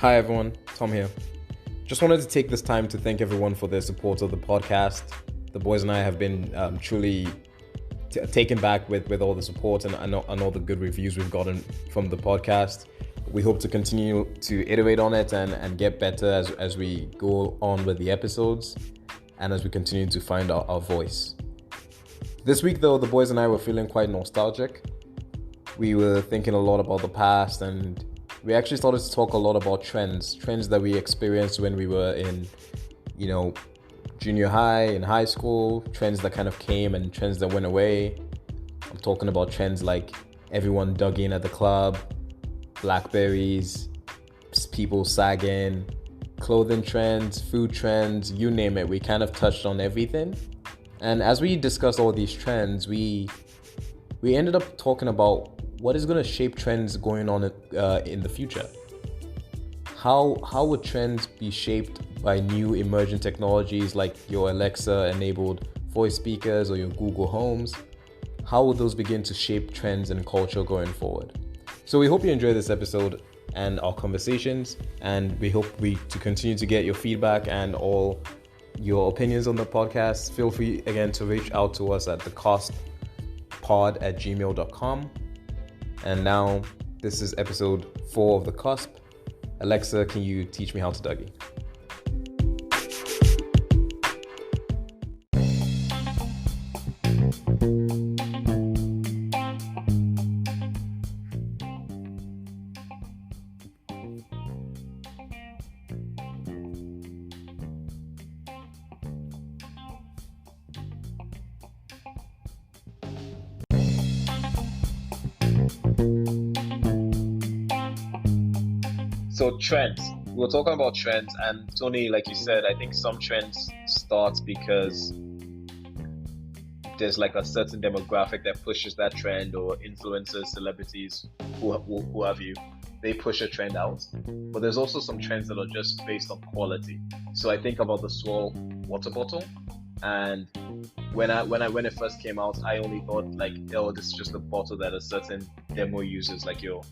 Hi everyone, Tom here. Just wanted to take this time to thank everyone for their support of the podcast. The boys and I have been truly taken back with all the support and all the good reviews we've gotten from the podcast. We hope to continue to iterate on it and get better as we go on with the episodes and as we continue to find our voice. This week though, the boys and I were feeling quite nostalgic. We were thinking a lot about the past, and we actually started to talk a lot about trends that we experienced when we were in, junior high, in high school, trends that kind of came and trends that went away. I'm talking about trends like everyone dug in at the club, Blackberries, people sagging, clothing trends, food trends, you name it. We kind of touched on everything. And as we discussed all these trends, we ended up talking about what is going to shape trends going on in the future. How would trends be shaped by new emerging technologies like your Alexa-enabled voice speakers or your Google Homes? How would those begin to shape trends and culture going forward? So we hope you enjoy this episode and our conversations, and we hope to continue to get your feedback and all your opinions on the podcast. Feel free again to reach out to us at thecustpod@gmail.com. And now, this is episode 4 of The Cusp. Alexa, can you teach me how to Dougie? So trends. We're talking about trends, and Tony, like you said, I think some trends start because there's like a certain demographic that pushes that trend, or influencers, celebrities, who have you. They push a trend out. But there's also some trends that are just based on quality. So I think about the Swirl water bottle, and when it first came out, I only thought like, oh, this is just a bottle that a certain demo uses, like your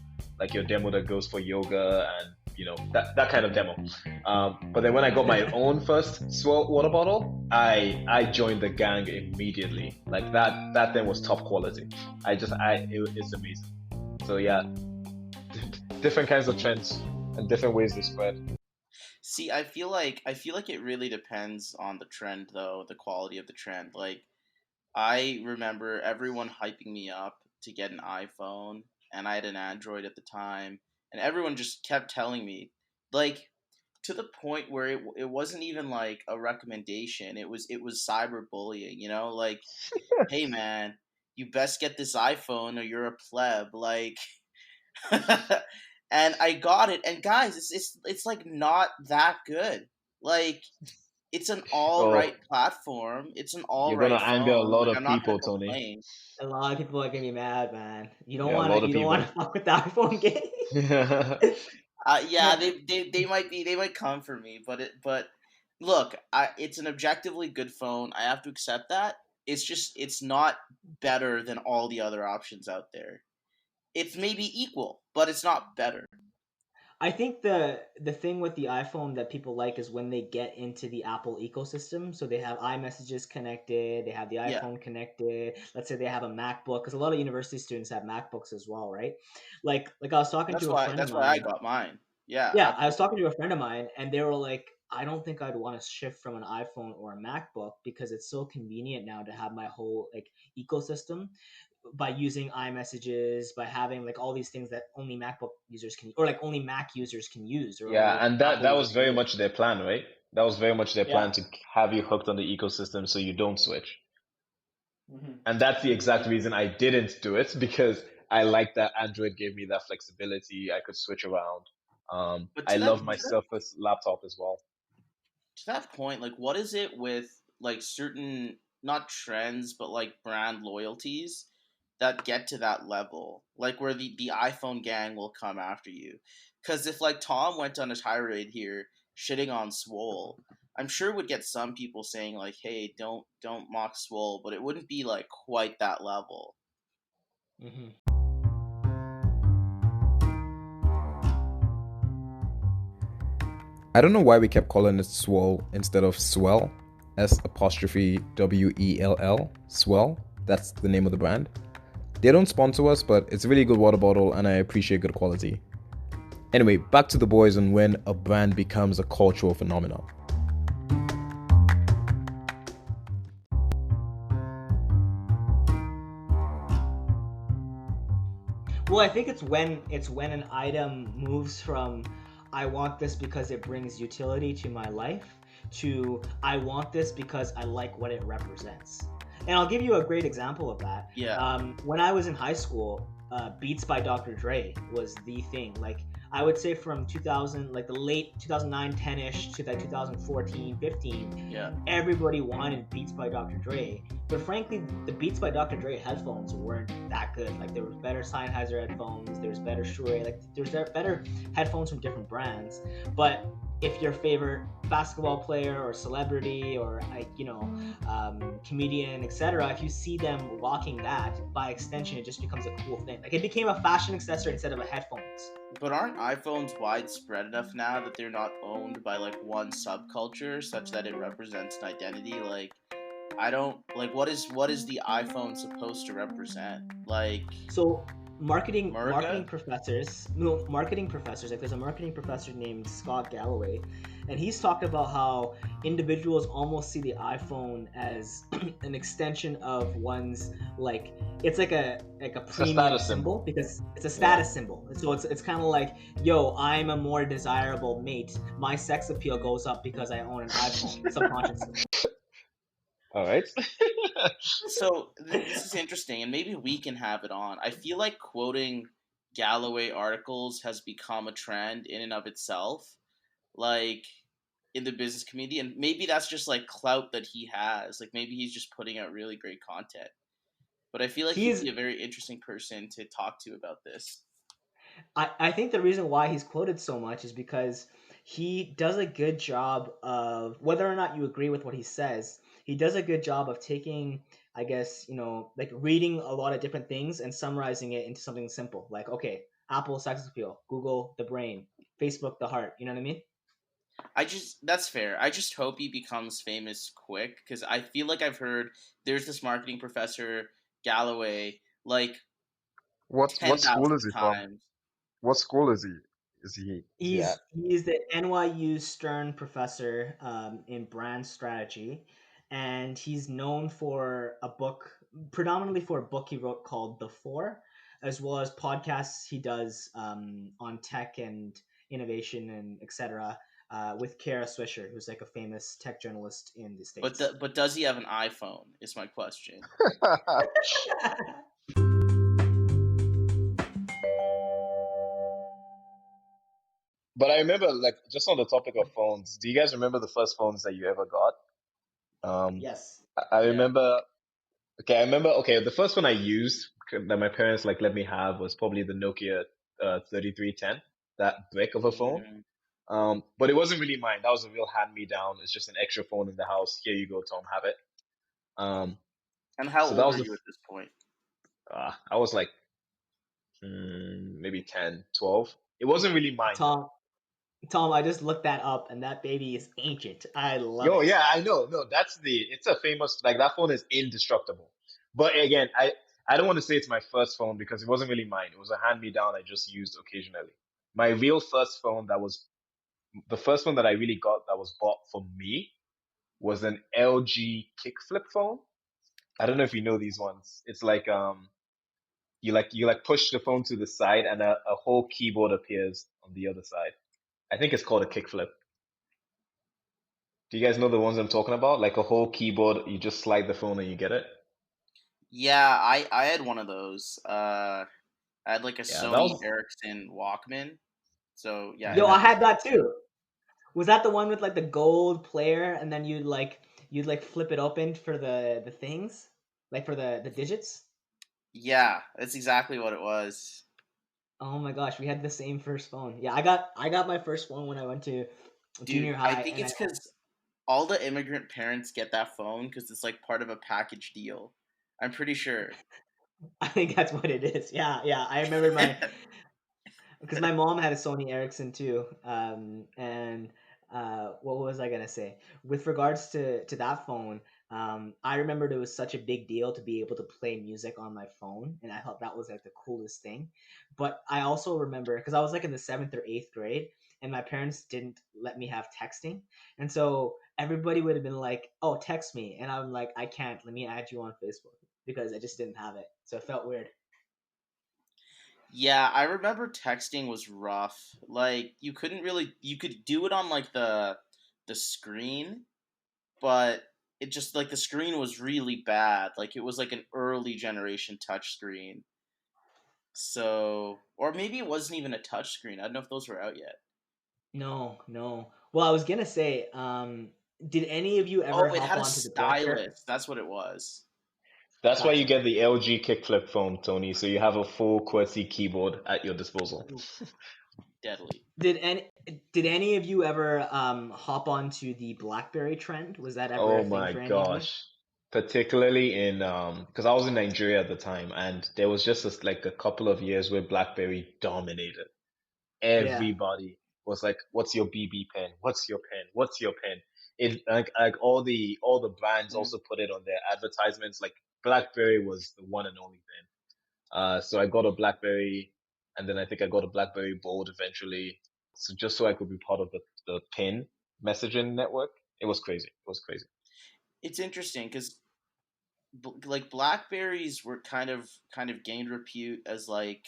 demo that goes for yoga and that kind of demo. But then when I got my own first Swirl water bottle, I joined the gang immediately. Like that thing was top quality. It's amazing. So yeah, different kinds of trends and different ways they spread. See, I feel like it really depends on the trend, though, the quality of the trend. Like, I remember everyone hyping me up to get an iPhone, and I had an Android at the time, and everyone just kept telling me, like, to the point where it wasn't even like a recommendation. It was cyberbullying, like, hey man, you best get this iPhone or you're a pleb, like. And I got it, and guys, it's like not that good. Like, it's an all Oh, right platform. It's an all you're gonna right anger a phone. lot Like, of I'm not gonna people, Tony. complain. A lot of people are gonna be mad, man. You don't Yeah, a wanna lot of you don't wanna people. fuck with the iPhone game. Yeah, they might come for me, but look, it's an objectively good phone. I have to accept that. It's not better than all the other options out there. It's maybe equal, but it's not better. I think the thing with the iPhone that people like is when they get into the Apple ecosystem. So they have iMessages connected, they have the Yeah, iPhone connected. Let's say they have a MacBook, because a lot of university students have MacBooks as well, right? Like I was talking to a friend of that's why I mine. got mine. Yeah, Yeah, I was absolutely. talking to a friend of mine, and they were like, I don't think I'd want to shift from an iPhone or a MacBook because it's so convenient now to have my whole like ecosystem by using iMessages, by having like all these things that only MacBook users can, or like only Mac users can use, or Yeah, only and that Apple that users was can very use. much their plan, right? That was very much their plan Yeah. to have you hooked on the ecosystem so you don't switch. Hmm. And that's the exact reason I didn't do it, because I like that Android gave me that flexibility. I could switch around. But I love my Surface laptop as well. to that point, like, what is it with like certain, not trends, but like brand loyalties that get to that level, like where the iPhone gang will come after you? Because if like Tom went on a tirade here shitting on Swole, I'm sure it would get some people saying like, hey, don't mock Swole, but it wouldn't be like quite that level. Hmm. I don't know why we kept calling it Swell instead of Swell. S''WELL. Swell. That's the name of the brand. They don't sponsor us, but it's a really good water bottle and I appreciate good quality. Anyway, back to the boys and when a brand becomes a cultural phenomenon. Well, I think it's when an item moves from I want this because it brings utility to my life to I want this because I like what it represents. And I'll give you a great example of that. Yeah. When I was in high school, Beats by Dr. Dre was the thing. Like I would say from 2000, like the late 2009, 10ish to like 2014, 15, Yeah. everybody wanted Beats by Dr. Dre. But frankly, the Beats by Dr. Dre headphones weren't that good. Like there was better Sennheiser headphones, there was better Shure, like there's better headphones from different brands. But if your favorite basketball player or celebrity or comedian, etc., if you see them rocking that, by extension, it just becomes a cool thing. Like it became a fashion accessory instead of a headphones. But aren't iPhones widespread enough now that they're not owned by like one subculture such that it represents an identity? Like I don't like what is the iPhone supposed to represent? Like So marketing America? professors, no, marketing professors, like there's a marketing professor named Scott Galloway, and he's talked about how individuals almost see the iPhone as an extension of one's, like it's like a It's a premium status symbol symbol. because it's a Yeah. status symbol. So it's kind of like, yo, I'm a more desirable mate. My sex appeal goes up because I own an iPhone subconsciously. All right. So this is interesting, and maybe we can have it on. I feel like quoting Galloway articles has become a trend in and of itself, like in the business community, and maybe that's just like clout that he has. Like maybe he's just putting out really great content. But I feel like he'd He's be a very interesting person to talk to about this. I think the reason why he's quoted so much is because he does a good job of, whether or not you agree with what he says, he does a good job of taking, I guess, like reading a lot of different things and summarizing it into something simple. Like, okay, Apple sex appeal, Google the brain, Facebook the heart. You know what I mean? That's fair. I just hope he becomes famous quick because I feel like I've heard there's this marketing professor Galloway like What ten school is thousand he from? times. What school is he? Is he at? He's the NYU Stern professor in brand strategy, and he's known for a book, predominantly for a book he wrote called The Four, as well as podcasts he does on tech and innovation and etc. With Kara Swisher, who's like a famous tech journalist in the states. But does he have an iPhone? Is my question. But I remember, like, just on the topic of phones, do you guys remember the first phones that you ever got? Um, Yes. I Yeah. remember. Okay, I remember. Okay, the first one I used that my parents like let me have was probably the Nokia 3310, that brick of a phone. Mm. But it wasn't really mine. That was a real hand me down. It's just an extra phone in the house. Here you go, Tom, have it. Um, And how so that old was are you at this point? I was like maybe 10, 12. It wasn't really mine though. Tom, Tom, I just looked that up, and that baby is ancient. I love Yo, it. yeah, I know. No, it's a famous, like that phone is indestructible. But again, I don't want to say it's my first phone because it wasn't really mine. It was a hand me down I just used occasionally. My real first phone that was the first one that I really got that was bought for me was an LG kickflip phone. I don't know if you know these ones. It's like you push the phone to the side and a whole keyboard appears on the other side. I think it's called a kickflip. Do you guys know the ones I'm talking about? Like a whole keyboard, you just slide the phone and you get it. Yeah, I had one of those. I had like a Yeah, that Sony was Ericsson Walkman. So yeah, Yo, it I had had that too. Was that the one with like the gold player, and then you'd like flip it open for the things, like for the digits? yeah, that's exactly what it was. Oh my gosh, we had the same first phone. Yeah, I got my first phone when I went to Dude, junior I high, think and it's because all the immigrant parents get that phone because it's like part of a package deal. I'm pretty sure. I think that's what it is. Yeah, yeah. I remember my because my mom had a Sony Ericsson too, and What was I gonna say? With regards to that phone, I remembered it was such a big deal to be able to play music on my phone, and I thought that was like the coolest thing. But I also remember because I was like in the seventh or eighth grade, and my parents didn't let me have texting, and so everybody would have been like, "Oh, text me," and I'm like, "I can't. Let me add you on Facebook," because I just didn't have it, so it felt weird. Yeah, I remember texting was rough. Like you could do it on like the screen, but it just like the screen was really bad. Like it was like an early generation touch screen. So, or maybe it wasn't even a touch screen. I don't know if those were out yet. No, no. Well, I was gonna say, did any of you Oh, ever it hop had a onto the BlackBerry? stylus. That's what it was. That's why you Gotcha. get the LG kickflip phone, Tony. So you have a full QWERTY keyboard at your disposal. Deadly. Did any did any of you ever hop onto the BlackBerry trend? Was that ever a Oh thing my for any of you? gosh. Particularly in because I was in Nigeria at the time, and there was just like a couple of years where BlackBerry dominated. Yeah. Everybody was like, "What's your BB pen? What's your pen? What's your pen?" It like all the brands Mm. also put it on their advertisements. Like BlackBerry was the one and only pen. So I got a BlackBerry, and then I think I got a BlackBerry Bold eventually. So just so I could be part of the pin messaging network. It was crazy. It was crazy. It's interesting because like Blackberries were kind of gained repute as like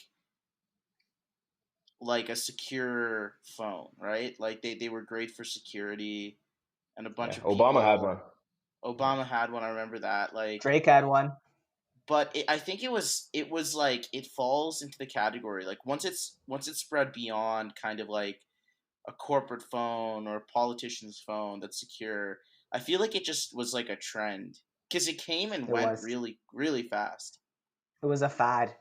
a secure phone, right? Like they were great for security, and a bunch Yeah, of Obama had people. one. Yeah. Obama had one. I remember that. Like, Drake had one. but I think it was like it falls into the category like once it's spread beyond kind of like a corporate phone or a politician's phone that's secure. I feel like it just was like a trend because it came and It went was. really really fast. It was a fad.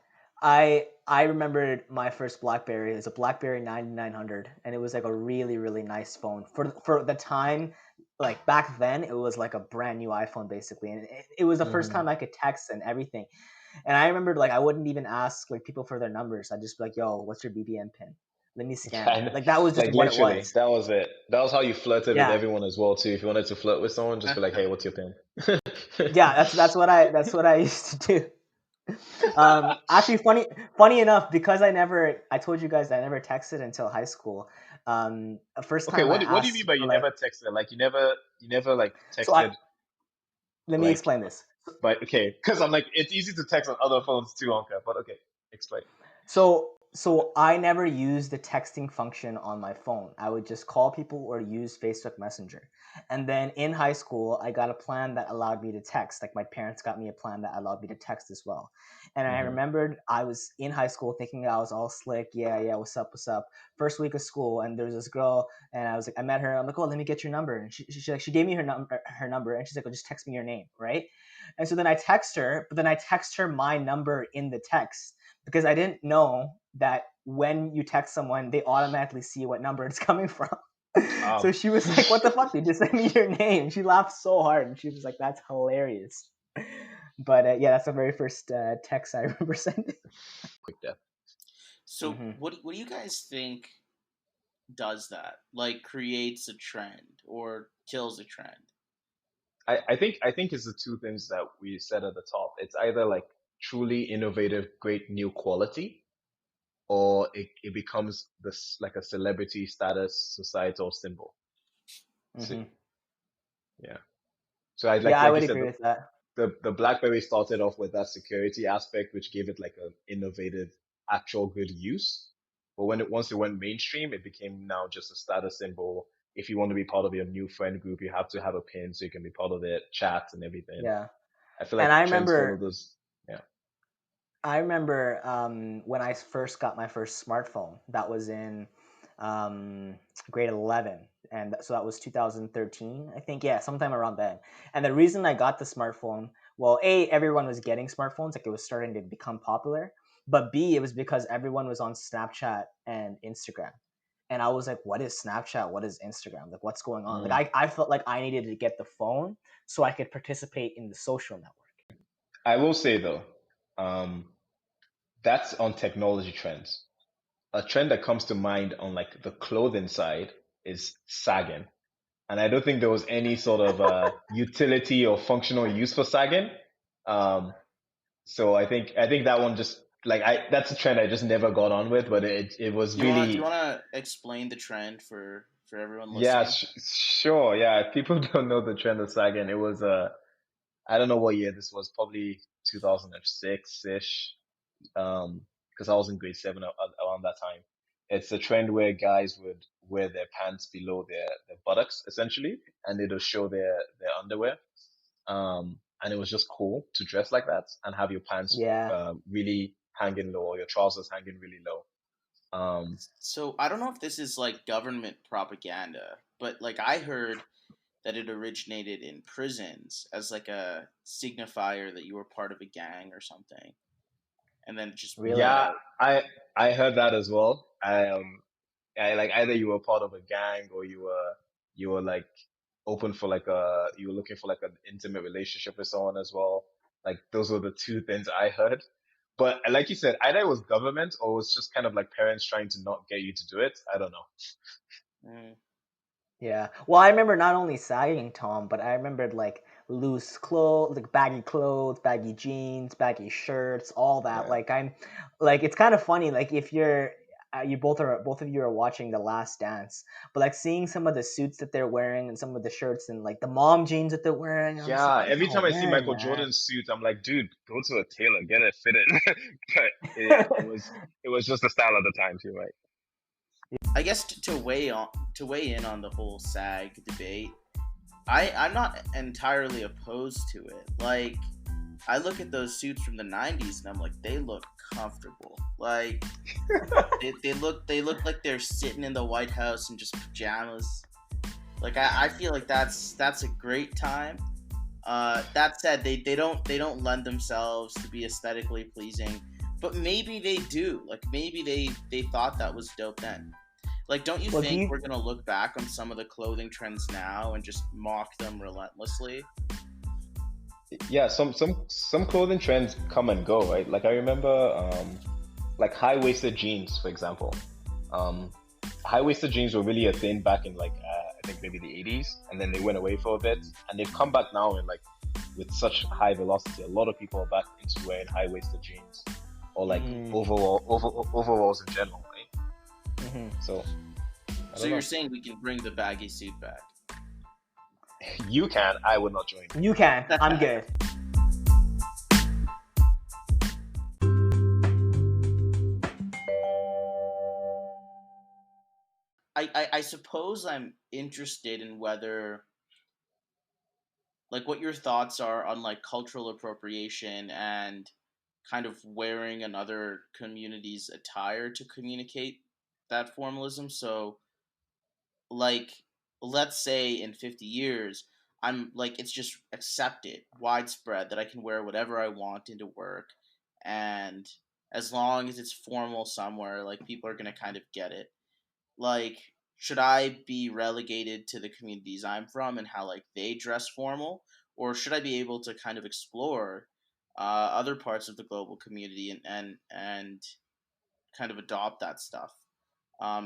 I remembered my first BlackBerry. It was a BlackBerry 9900, and it was like a really really nice phone for the time. Like back then, it was like a brand new iPhone basically, and it was the first Hmm. time I could text and everything. And I remembered like I wouldn't even ask like people for their numbers. I'd just be like, "Yo, what's your BBM pin? Let me scan it." And Like that was just like what it literally, was. that was it. That was how you flirted with Yeah, everyone as well too. If you wanted to flirt with someone, just be like, "Hey, what's your pin?" yeah. That's what I used to do. Actually, funny enough, because I told you guys I never texted until high school. First Okay, time I what do you mean asked by for you like, never texted? Like you never like so I texted let me like, explain this. but okay, because I'm like it's easy to text on other phones too, Anka. But okay, explain. So I never used the texting function on my phone. I would just call people or use Facebook Messenger. And then in high school, I got a plan that allowed me to text. Like my parents got me a plan that allowed me to text as well. And I Hmm. remembered I was in high school thinking I was all slick. Yeah, yeah, what's up, what's up? First week of school, and there was this girl, and I was like, I met her. I'm like, oh, let me get your number. And she gave me her number, and she's like, oh, just text me your name, right? And so then I text her, but then I text her my number in the text because I didn't know that when you text someone, they automatically see what number it's coming from. So Um, she was like, "What the fuck? Dude? Just send me your name." She laughed so hard, and she was like, "That's hilarious." But yeah, that's the very first text I remember sending. quick death. So Hmm. what do you guys think does that? Like creates a trend or kills a trend? I think it's the two things that we said at the top. It's either like truly innovative, great new quality, or it becomes this like a celebrity status societal symbol. So Hmm. yeah. So I Yeah, I like you would said, agree with that. the BlackBerry started off with that security aspect, which gave it like an innovative, actual good use. But once it went mainstream, it became now just a status symbol. If you want to be part of your new friend group, you have to have a pin so you can be part of it, chat and everything. Yeah, I feel and like trends follow those. Yeah. I remember when I first got my first smartphone. That was in um, grade 11, and so that was 2013, I think. Yeah, sometime around then. And the reason I got the smartphone, well, a everyone was getting smartphones, like it was starting to become popular. But B, it was because everyone was on Snapchat and Instagram. And I was like, what is Snapchat? What is Instagram? Like, what's going on? Like, Mm. I felt like I needed to get the phone so I could participate in the social network. I will say though, um, that's on technology trends. A trend that comes to mind on like the clothing side is sagging, and I don't think there was any sort of utility or functional use for sagging. Um, so I think that one just like I that's a trend I just never got on with, but it was Do you really. wanna explain the trend for everyone Yeah, listening? sure. Yeah, if people don't know the trend of sagging, it was I don't know what year this was, probably 2006-ish. Because I was in grade seven around that time. It's a trend where guys would wear their pants below their buttocks essentially, and they would show their underwear. And it was just cool to dress like that and have your pants Yeah. really hanging low or your trousers hanging really low. So I don't know if this is like government propaganda, but like I heard that it originated in prisons as like a signifier that you were part of a gang or something, and then it just Really? bled Yeah, out. I heard that as well. Like either you were part of a gang or you were like open for like you were looking for like an intimate relationship with someone as well. Like those were the two things I heard. But like you said, either it was government or it was just kind of like parents trying to not get you to do it. I don't know. Mm. Yeah. Well, I remember not only sagging, Tom, but I remembered like loose clothes, like baggy clothes, baggy jeans, baggy shirts, all that. Yeah. Like like it's kind of funny. Like if you both of you are watching The Last Dance, but like seeing some of the suits that they're wearing and some of the shirts and like the mom jeans that they're wearing, I'm just Yeah, like, every oh time I see man, Michael man. Jordan's suit, I'm like, dude, go to a tailor, get it fitted. But yeah, it was just the style of the time too, right? I guess to weigh in on the whole SAG debate, I'm not entirely opposed to it. Like I look at those suits from the '90s and I'm like, they look comfortable. Like they look like they're sitting in the White House in just pajamas. Like I feel like that's a great time. That said, they don't lend themselves to be aesthetically pleasing, but maybe they do. Like maybe they thought that was dope then. Like, don't you Well, do think you we're gonna look back on some of the clothing trends now and just mock them relentlessly? Yeah, some clothing trends come and go, right? Like I remember, like high-waisted jeans, for example. Um, high-waisted jeans were really a thing back in like I think maybe the 80s, and then they went away for a bit, and they've come back now and like with such high velocity. A lot of people are back into wearing high-waisted jeans or like mm, overalls in general, right? mhm. So I So don't you're know. saying we can bring the baggy suit back? You can, I would not join. You can. I'm good. I suppose I'm interested in whether like what your thoughts are on like cultural appropriation and kind of wearing another community's attire to communicate that formalism. So like let's say in 50 years I'm like it's just accepted widespread that I can wear whatever I want into work, and as long as it's formal somewhere, like people are going to kind of get it. Like should I be relegated to the communities I'm from and how like they dress formal, or should I be able to kind of explore other parts of the global community and kind of adopt that stuff?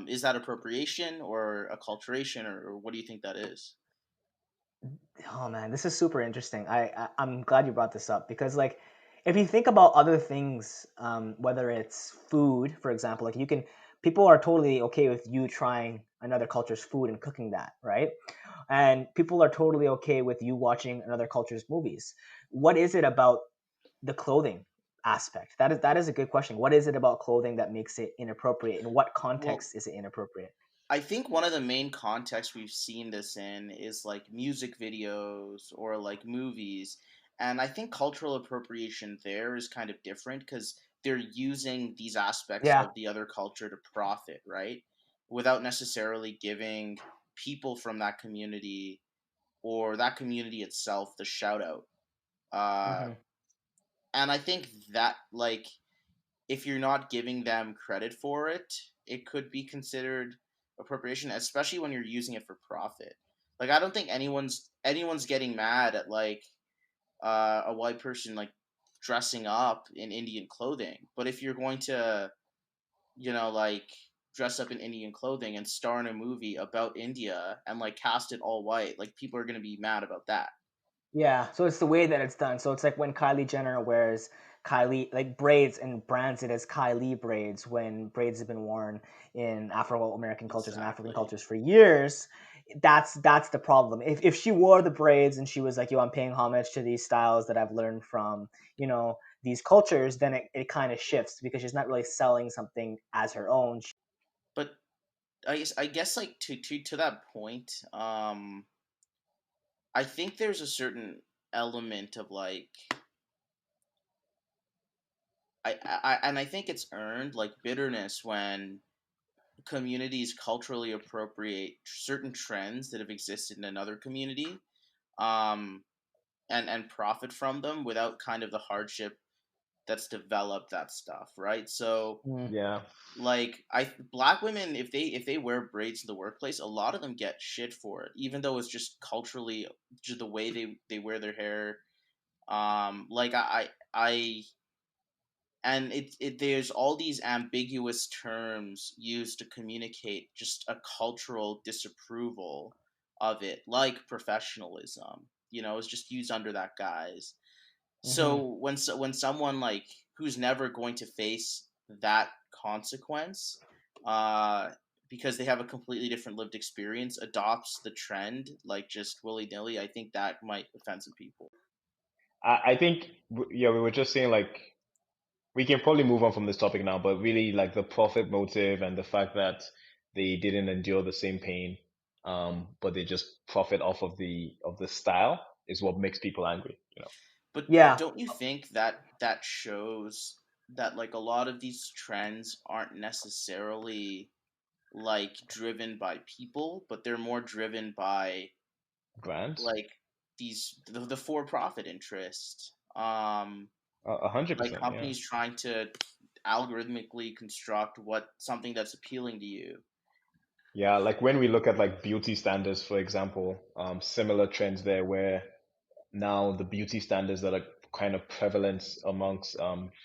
Is that appropriation or acculturation, or what do you think that is? Oh man, this is super interesting. I'm glad you brought this up because like if you think about other things, whether it's food, for example, like you can people are totally okay with you trying another culture's food and cooking that, right? And people are totally okay with you watching another culture's movies. What is it about the clothing aspect? That is a good question. What is it about clothing that makes it inappropriate? In what Well, context is it inappropriate? I think one of the main contexts we've seen this in is like music videos or like movies. And I think cultural appropriation there is kind of different because they're using these aspects Yeah. of the other culture to profit, right? Without necessarily giving people from that community or that community itself the shout out. Uh, Hmm. and I think that, like, if you're not giving them credit for it, it could be considered appropriation, especially when you're using it for profit. Like I don't think anyone's getting mad at like a white person like dressing up in Indian clothing, but if you're going to, like dress up in Indian clothing and star in a movie about India and like cast it all white, like people are gonna be mad about that. Yeah, so it's the way that it's done. So it's like when Kylie Jenner wears Kylie like braids and brands it as Kylie braids when braids have been worn in Afro-American cultures and African Exactly. cultures for years. That's the problem. If she wore the braids and she was like, yo, I'm paying homage to these styles that I've learned from, these cultures, then it kind of shifts because she's not really selling something as her own. But I guess like to that point, I think there's a certain element of like I think it's earned like bitterness when communities culturally appropriate certain trends that have existed in another community, um, and profit from them without kind of the hardship that's developed that stuff, right? So Mm. Yeah. like black women, if they wear braids in the workplace, a lot of them get shit for it, even though it's just culturally just the way they wear their hair. Like I and it there's all these ambiguous terms used to communicate just a cultural disapproval of it, like professionalism. It's just used under that guise. Mm-hmm. So when someone like who's never going to face that consequence, uh, because they have a completely different lived experience, adopts the trend like just willy nilly, I think that might offend some people. I think yeah, we were just saying like we can probably move on from this topic now, but really like the profit motive and the fact that they didn't endure the same pain, but they just profit off of the style is what makes people angry, you know. But Yeah. don't you think that that shows that like a lot of these trends aren't necessarily like driven by people, but they're more driven by Brands, like the for-profit interest. 100%, Like yeah. companies trying to algorithmically construct what something that's appealing to you. Yeah, like when we look at like beauty standards, for example, similar trends there where now the beauty standards that are kind of prevalent amongst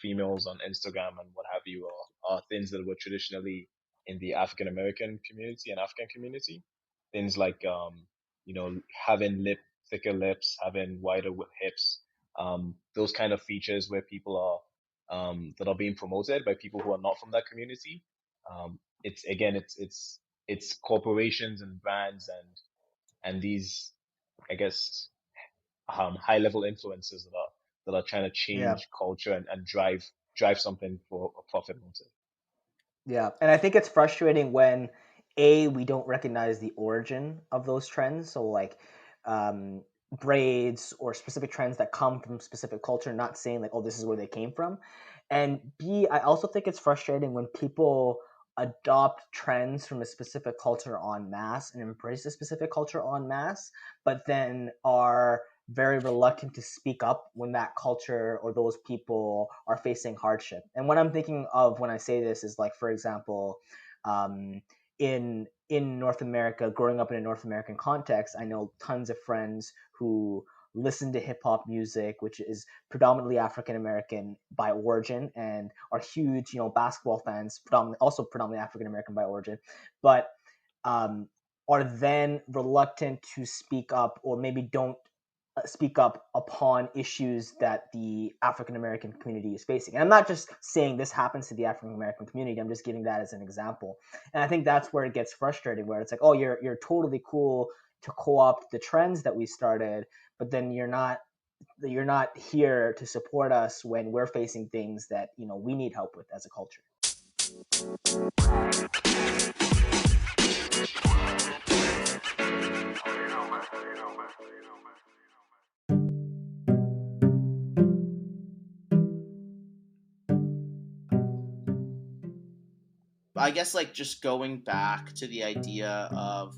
females on Instagram and what have you are things that were traditionally in the African American community and African community. Things like having thicker lips, having wider hips, those kind of features where people are that are being promoted by people who are not from that community. It's again, it's corporations and brands and these, I guess, high level influencers that are trying to Yeah. change culture and drive something for a profit motive. Yeah, and I think it's frustrating when we don't recognize the origin of those trends. So like um, braids or specific trends that come from specific culture, not saying like, oh, this is where they came from. And B, I also think it's frustrating when people adopt trends from a specific culture en masse and embrace a specific culture en masse, but then are very reluctant to speak up when that culture or those people are facing hardship. And what I'm thinking of when I say this is like, for example, um, in North America, growing up in a North American context, I know tons of friends who listen to hip hop music, which is predominantly African American by origin, and are huge, basketball fans, also predominantly African American by origin, but um, are then reluctant to speak up or maybe don't speak up upon issues that the African American community is facing. And I'm not just saying this happens to the African American community. I'm just giving that as an example. And I think that's where it gets frustrating, where it's like, oh, you're totally cool to co-opt the trends that we started, but then you're not here to support us when we're facing things that we need help with as a culture. I guess like just going back to the idea of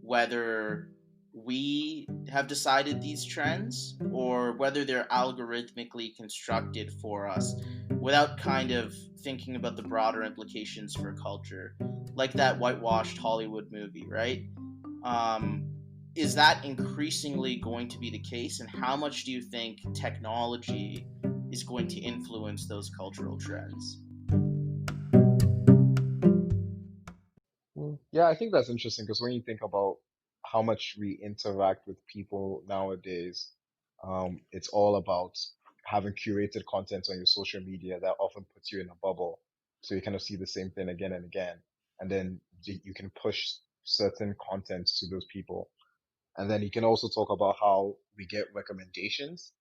whether we have decided these trends or whether they're algorithmically constructed for us without kind of thinking about the broader implications for culture, like that whitewashed Hollywood movie, right? um, is that increasingly going to be the case, and how much do you think technology is going to influence those cultural trends? Yeah, I think that's interesting because when you think about how much we interact with people nowadays, it's all about having curated content on your social media that often puts you in a bubble. So you kind of see the same thing again and again. And then you can push certain content to those people. And then you can also talk about how we get recommendations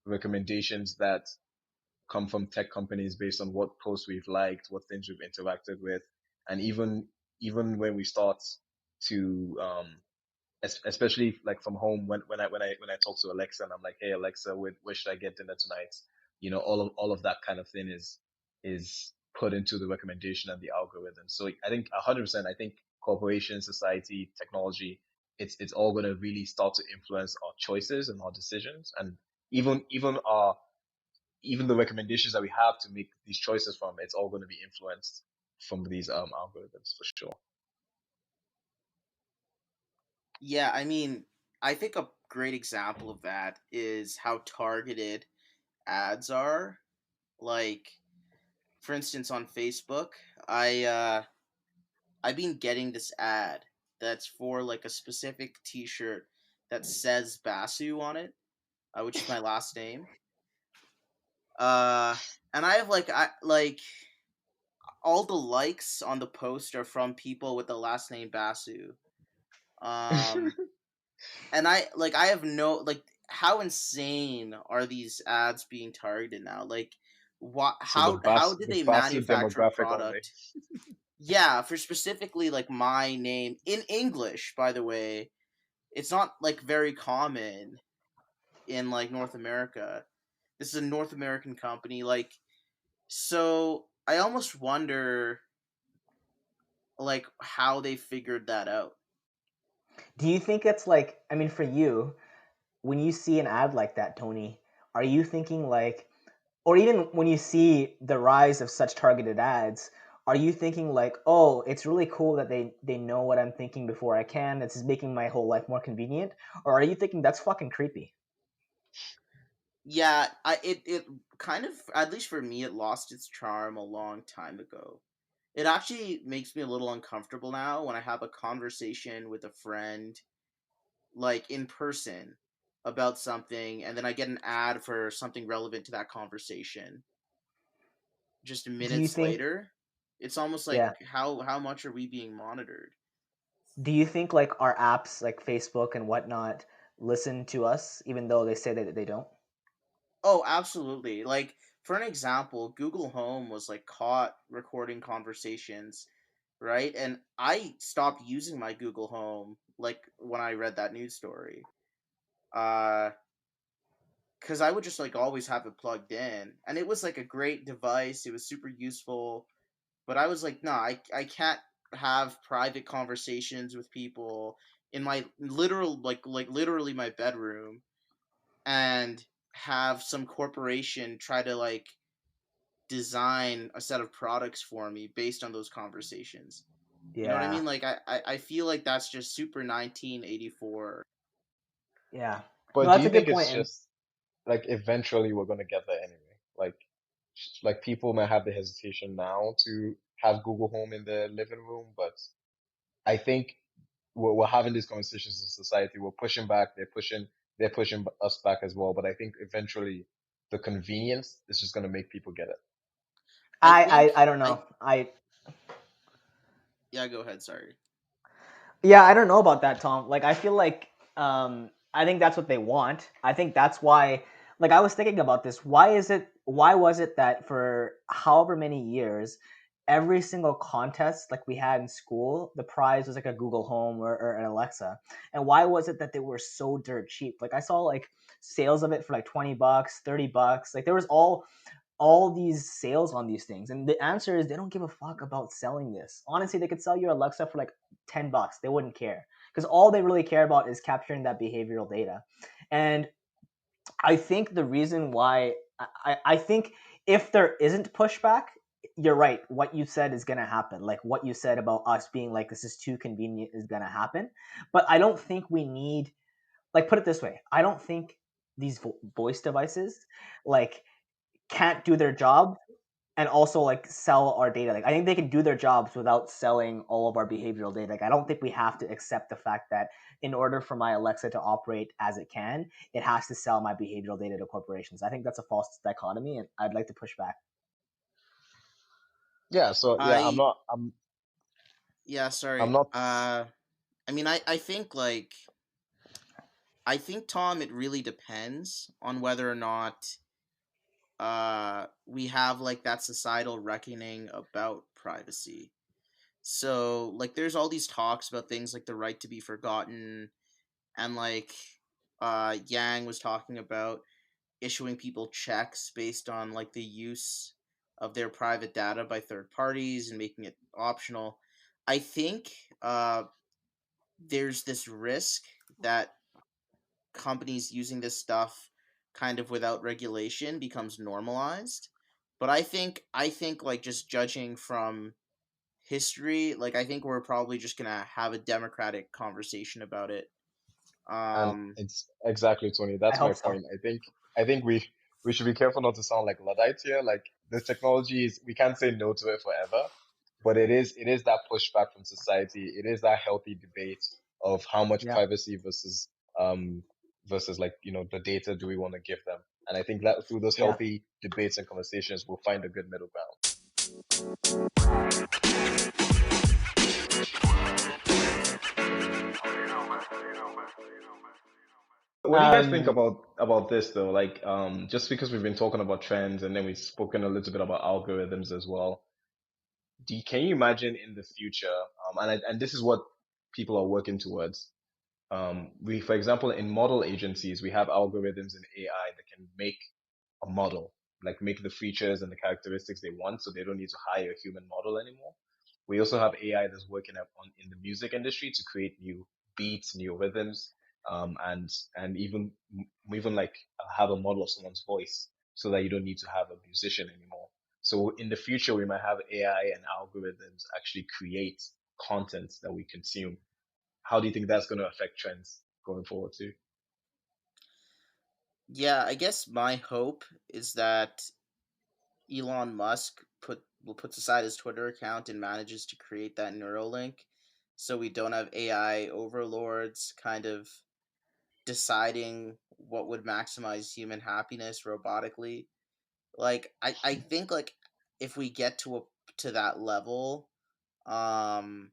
that come from tech companies based on what posts we've liked, what things we've interacted with, and even when we start to especially like from home when I talk to Alexa and I'm like, hey Alexa, where should I get dinner tonight? You know, all of that kind of thing is put into the recommendation and the algorithm. So I think 100%. I think corporation, society, technology, it's all going to really start to influence our choices and our decisions, and even the recommendations that we have to make these choices from, it's all going to be influenced from these algorithms for sure. Yeah, I mean, I think a great example of that is how targeted ads are. Like, for instance, on Facebook, I I've been getting this ad that's for like a specific T-shirt that says Basu on it, which is my last name. Uh, and I have like all the likes on the post are from people with the last name Basu. Um, and I have no like how insane are these ads being targeted now? Like, what? So the How Bas did the they Basu manufacture a demographic only. product? Yeah, for specifically like my name in English. By the way, it's not like very common in like North America. This is a North American company. Like, so I almost wonder like how they figured that out. Do you think it's like, I mean, for you, when you see an ad like that, Tony, are you thinking like, or even when you see the rise of such targeted ads, are you thinking like, oh, it's really cool that they know what I'm thinking before I can. This is making my whole life more convenient, or are you thinking that's fucking creepy? Yeah, it kind of, at least for me, it lost its charm a long time ago. It actually makes me a little uncomfortable now when I have a conversation with a friend, like in person, about something, and then I get an ad for something relevant to that conversation just Do you minutes think, later. It's almost like yeah, how much are we being monitored? do you think like our apps like Facebook and whatnot listen to us even though they say that they don't? Oh, absolutely. Like, for an example, Google Home was like caught recording conversations, right? And I stopped using my Google Home like when I read that news story. Uh cuz I would just like always have it plugged in. And it was like a great device. It was super useful, but I was like, "No, I can't have private conversations with people in my literal like literally my bedroom and have some corporation try to like design a set of products for me based on those conversations." You know what I Yeah, mean? Like I feel like that's just super 1984. yeah. No, But do that's you a good think point. it's And just like eventually we're gonna get there anyway? Like people might have the hesitation now to have Google Home in their living room, but I think we're having these conversations in society. We're pushing back. They're pushing us back as well. But I think eventually the convenience is just gonna make people get it. I I think I, I don't I know. I Yeah, go ahead, sorry. Yeah, I don't know about that, Tom. Like, I feel like I think that's what they want. I think that's why. Like, I was thinking about this. Why is it? Why was it that for however many years, every single contest like we had in school, the prize was like a Google Home or an Alexa, and why was it that they were so dirt cheap? Like, I saw like sales of it for like $20, $30. Like, there was all these sales on these things, and the answer is they don't give a fuck about selling this. Honestly, they could sell your Alexa for like $10. They wouldn't care because all they really care about is capturing that behavioral data. And I think the reason why I think if there isn't pushback, you're right. What you said is going to happen. Like what you said about us being like, this is too convenient is going to happen. But I don't think we need, like, put it this way. I don't think these voice devices like can't do their job. and also like sell our data. Like I think they can do their jobs without selling all of our behavioral data. Like I don't think we have to accept the fact that in order for my Alexa to operate as it can, it has to sell my behavioral data to corporations. I think that's a false dichotomy, and I'd like to push back. Yeah, so yeah, I yeah, I'm sorry. not. I mean, I think like I think Tom, it really depends on whether or not we have like that societal reckoning about privacy. So like there's all these talks about things like the right to be forgotten, and like Yang was talking about issuing people checks based on like the use of their private data by third parties and making it optional. I think there's this risk that companies using this stuff kind of without regulation becomes normalized. But I think like just judging from history, like I think we're probably just gonna have a democratic conversation about it. And Um, it's exactly, Tony. I That's my hope so. point. I think we should be careful not to sound like Luddites here. Like this technology is, we can't say no to it forever, but it is that pushback from society. It is that healthy debate of how much Yeah, privacy um versus like the data do we want to give them. And I think that through those yeah. healthy debates and conversations, we'll find a good middle ground. What do you guys think Um, about this though? Like, just because we've been talking about trends and then we've spoken a little bit about algorithms as well. Can you imagine in the future? And this is what people are working towards. For example, in model agencies, we have algorithms in AI that can make a model, like make the features and the characteristics they want, so they don't need to hire a human model anymore. We also have AI that's working in the music industry to create new beats, new rhythms, and even like have a model of someone's voice, so that you don't need to have a musician anymore. So in the future, we might have AI and algorithms actually create content that we consume. How do you think that's going to affect trends going forward too? yeah, I guess my hope is that Elon Musk puts aside his Twitter account and manages to create that Neuralink, so we don't have AI overlords kind of deciding what would maximize human happiness robotically. Like I think like if we get to that level, um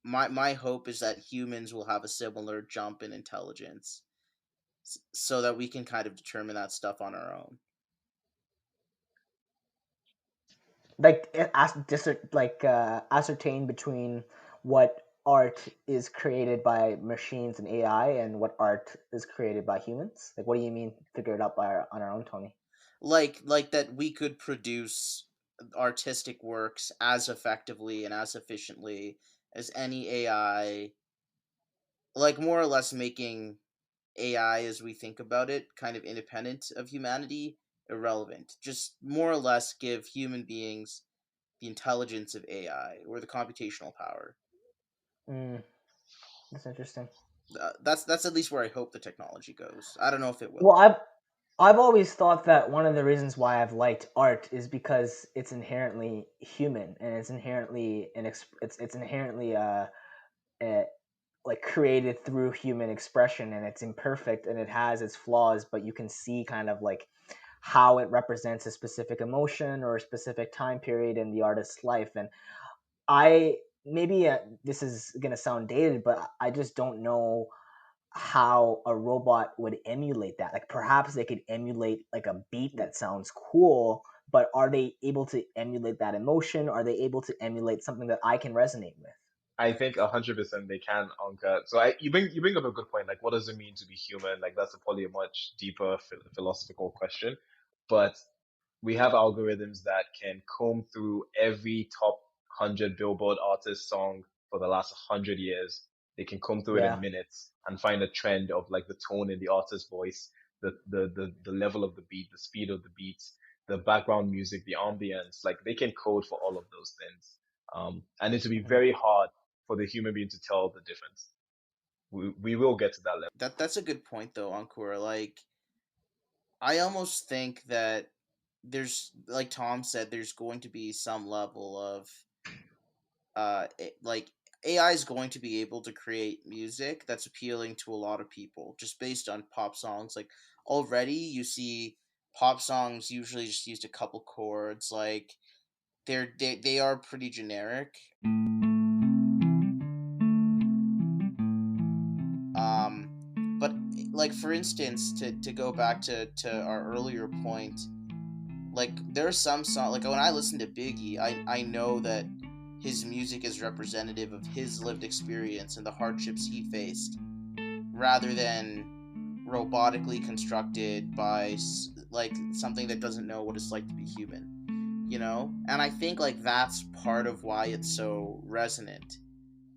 my hope is that humans will have a similar jump in intelligence, so that we can kind of determine that stuff on our own. like ascertain between what art is created by machines and AI and what art is created by humans. Like, what do you mean figure it out on our own, Tony? Like that we could produce artistic works as effectively and as efficiently as any AI, like more or less making AI as we think about it kind of independent of humanity irrelevant. Just more or less give human beings the intelligence of AI or the computational power. Mm, that's interesting. That's at least where I hope the technology goes. I don't know if it Well, will. I've always thought that one of the reasons why I've liked art is because it's inherently human and it's inherently it's inherently uh, like created through human expression, and it's imperfect and it has its flaws, but you can see kind of like how it represents a specific emotion or a specific time period in the artist's life. And I maybe this is going to sound dated, but I just don't know how a robot would emulate that. Like perhaps they could emulate like a beat that sounds cool, but are they able to emulate that emotion? Are they able to emulate something that I can resonate with? I think 100% they can, Anka. So you bring up a good point. Like, what does it mean to be human? Like, that's probably a much deeper philosophical question. But we have algorithms that can comb through every top 100 Billboard artist song for the last 100 years. They can comb through it Yeah. in minutes and find a trend of like the tone in the artist's voice, the level of the beat, the speed of the beats, the background music, the ambience. Like they can code for all of those things. And it will be Mhm. very hard for the human being to tell the difference. We will get to that level. That's a good point though, Ankur. Like I almost think that there's, like Tom said, there's going to be some level of like AI is going to be able to create music that's appealing to a lot of people just based on pop songs. Like already you see pop songs usually just used a couple chords. Like they are pretty generic. Um, but like for instance, to go back to our earlier point, like there's some song like when I listen to Biggie, I know that his music is representative of his lived experience and the hardships he faced, rather than robotically constructed by like something that doesn't know what it's like to be human, you know. And I think like that's part of why it's so resonant.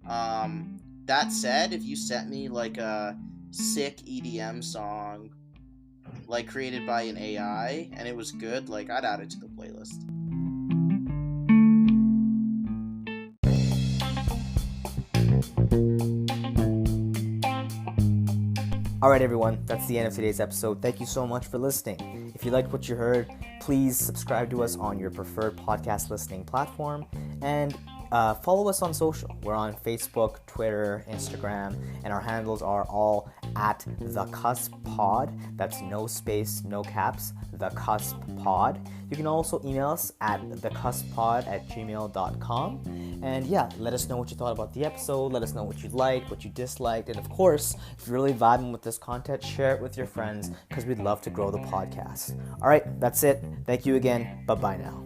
That said, if you sent me like a sick EDM song like created by an AI and it was good, like I'd add it to the playlist. All right, everyone, that's the end of today's episode. Thank you so much for listening. If you liked what you heard, please subscribe to us on your preferred podcast listening platform and follow us on social. We're on Facebook, Twitter, Instagram, and our handles are all at The Cusp Pod. That's no space, no caps, The Cusp Pod. You can also email us at thecusppod@gmail.com. And yeah, let us know what you thought about the episode. Let us know what you liked, what you disliked. And of course, if you're really vibing with this content, share it with your friends because we'd love to grow the podcast. All right, that's it. Thank you again. Bye-bye now.